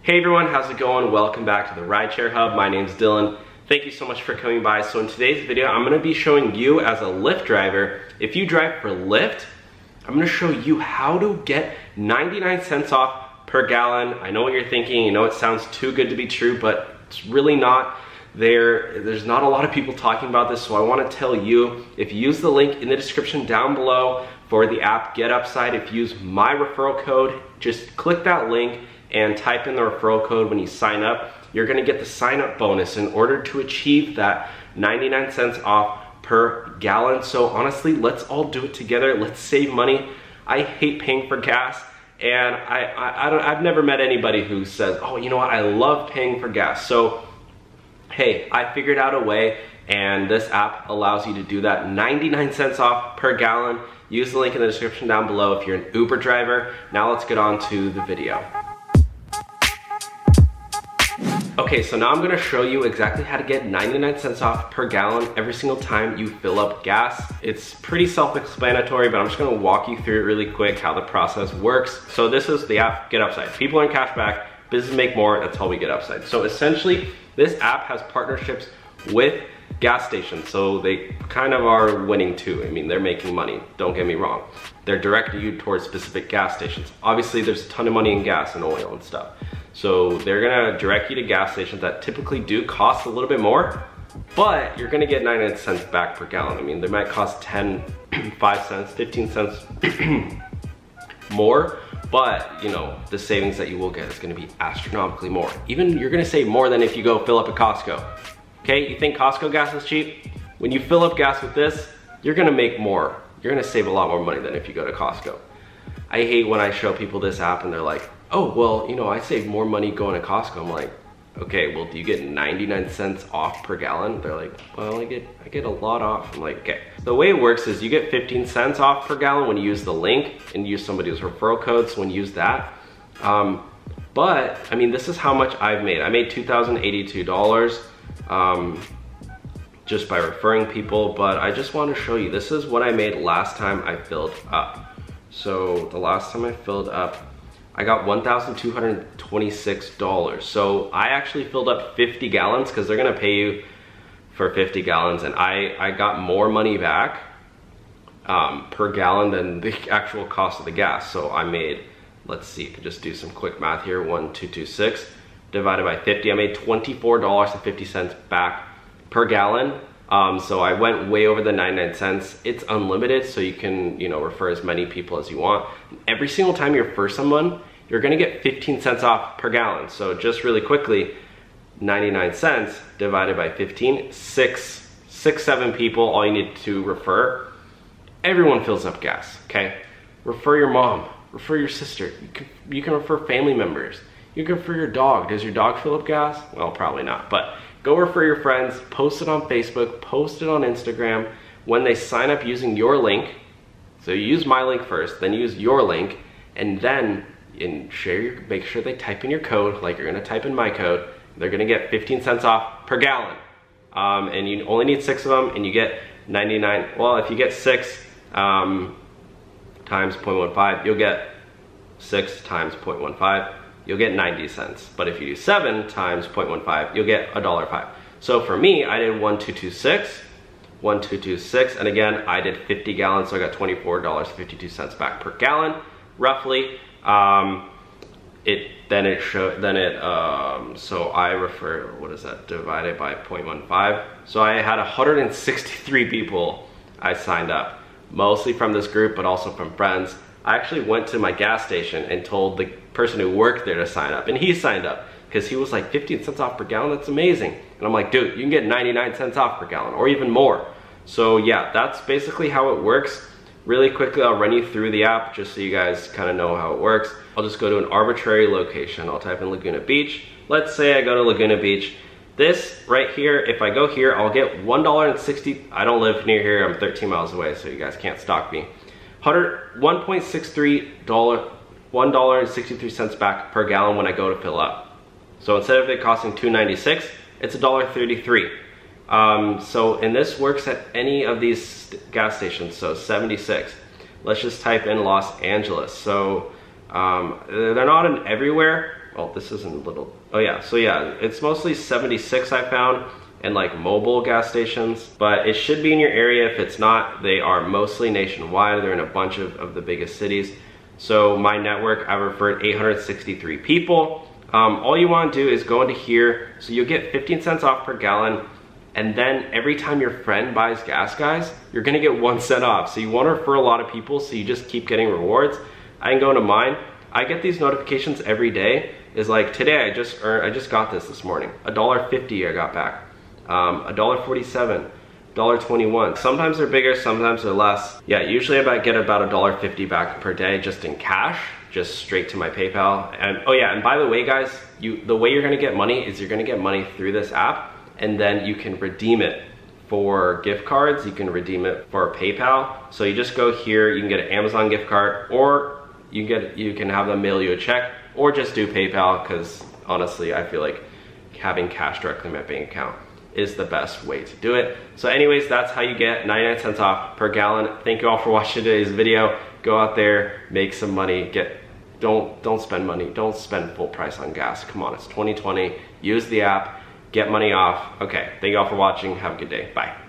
Hey everyone, how's it going? Welcome back to the Rideshare Hub. My name's Dylan. Thank you so much for coming by. So in today's video, I'm gonna be showing you as a Lyft driver, if you drive for Lyft, I'm gonna show you how to get 99 cents off per gallon. I know what you're thinking, you know it sounds too good to be true, but it's really not. There's not a lot of people talking about this, so I wanna tell you, if you use the link in the description down below for the app GetUpside, if you use my referral code, just click that link and type in the referral code when you sign up. You're gonna get the sign up bonus in order to achieve that 99 cents off per gallon. So honestly, let's all do it together. Let's save money. I hate paying for gas, and I've never met anybody who says, oh, you know what, I love paying for gas. So hey, I figured out a way, and this app allows you to do that. 99 cents off per gallon. Use the link in the description down below if you're an Uber driver. Now let's get on to the video. Okay, so now I'm gonna show you exactly how to get 99 cents off per gallon every single time you fill up gas. It's pretty self-explanatory, but I'm just gonna walk you through it really quick, how the process works. So this is the app GetUpside. People earn cash back, business make more, that's how we get upside. So essentially, this app has partnerships with gas stations, so they kind of are winning too. I mean, they're making money, don't get me wrong. They're directing you towards specific gas stations. Obviously, there's a ton of money in gas and oil and stuff. So they're gonna direct you to gas stations that typically do cost a little bit more, but you're gonna get 99 cents back per gallon. I mean, they might cost 10, 5 cents, 15 cents more, but you know, the savings that you will get is gonna be astronomically more. Even you're gonna save more than if you go fill up at Costco. Okay, you think Costco gas is cheap? When you fill up gas with this, you're gonna make more. You're gonna save a lot more money than if you go to Costco. I hate when I show people this app and they're like, oh, well, you know, I save more money going to Costco. I'm like, okay, well, do you get 99 cents off per gallon? They're like, well, I get a lot off. I'm like, okay. The way it works is you get 15 cents off per gallon when you use the link and use somebody's referral code, so when you use that. But, I mean, this is how much I've made. I made $2,082 just by referring people, but I just want to show you, this is what I made last time I filled up. So the last time I filled up, I got $1,226. So I actually filled up 50 gallons because they're gonna pay you for 50 gallons, and I got more money back per gallon than the actual cost of the gas. So I made, let's see, if I just do some quick math here, 1,226 divided by 50, I made $24.50 back per gallon. So I went way over the 99 cents. It's unlimited, so you can, you know, refer as many people as you want. Every single time you refer someone, you're gonna get 15 cents off per gallon. So just really quickly, 99 cents divided by 15, six, 7 people, all you need to refer. Everyone fills up gas, okay? Refer your mom, refer your sister. You can refer family members. You can refer your dog. Does your dog fill up gas? Well, probably not, but go refer your friends, post it on Facebook, post it on Instagram. When they sign up using your link, so you use my link first, then use your link, and then make sure they type in your code like you're gonna type in my code. They're gonna get 15 cents off per gallon. And you only need 6 of them, and you get 99, well, if you get 6 times 0.15, you'll get 6 times 0.15. You'll get 90 cents. But if you do 7 times 0.15, you'll get $1.05. So for me, I did 1,226, and again, I did 50 gallons, so I got $24.52 back per gallon, roughly. So I refer, what is that, divided by 0.15. So I had 163 people I signed up, mostly from this group, but also from friends. I actually went to my gas station and told the person who worked there to sign up, and he signed up because he was like, 15 cents off per gallon, that's amazing. And I'm like, dude, you can get 99 cents off per gallon or even more. So yeah, that's basically how it works. Really quickly, I'll run you through the app just so you guys kind of know how it works. I'll just go to an arbitrary location. I'll type in Laguna Beach. Let's say I go to Laguna Beach. This right here, if I go here, I'll get $1.60. I don't live near here, I'm 13 miles away, so you guys can't stalk me. $1.63 back per gallon when I go to fill up. So instead of it costing $2.96, it's $1.33. And this works at any of these gas stations, so 76. Let's just type in Los Angeles. So they're not in everywhere, Well, this isn't a little, oh yeah, so yeah, it's mostly 76 I found, and like mobile gas stations, but it should be in your area. If it's not, they are mostly nationwide. They're in a bunch of the biggest cities. So my network, I referred 863 people. All you want to do is go into here, so you'll get 15 cents off per gallon, and then every time your friend buys gas, guys, you're gonna get 1 cent off. So you wanna refer a lot of people, so you just keep getting rewards. I can go into mine. I get these notifications every day. Is like, today I just got this morning. $1.50 I got back. $1.47, $1.21. Sometimes they're bigger, sometimes they're less. Yeah, usually I get about $1.50 back per day just in cash, just straight to my PayPal. And oh yeah, and by the way guys, the way you're gonna get money is you're gonna get money through this app, and then you can redeem it for gift cards, you can redeem it for PayPal. So you just go here, you can get an Amazon gift card, or you can have them mail you a check, or just do PayPal, because honestly, I feel like having cash directly in my bank account is the best way to do it. So anyways, that's how you get 99 cents off per gallon. Thank you all for watching today's video. Go out there, make some money. Don't spend money. Don't spend full price on gas. Come on, it's 2020. Use the app, get money off. Okay, thank you all for watching. Have a good day. Bye.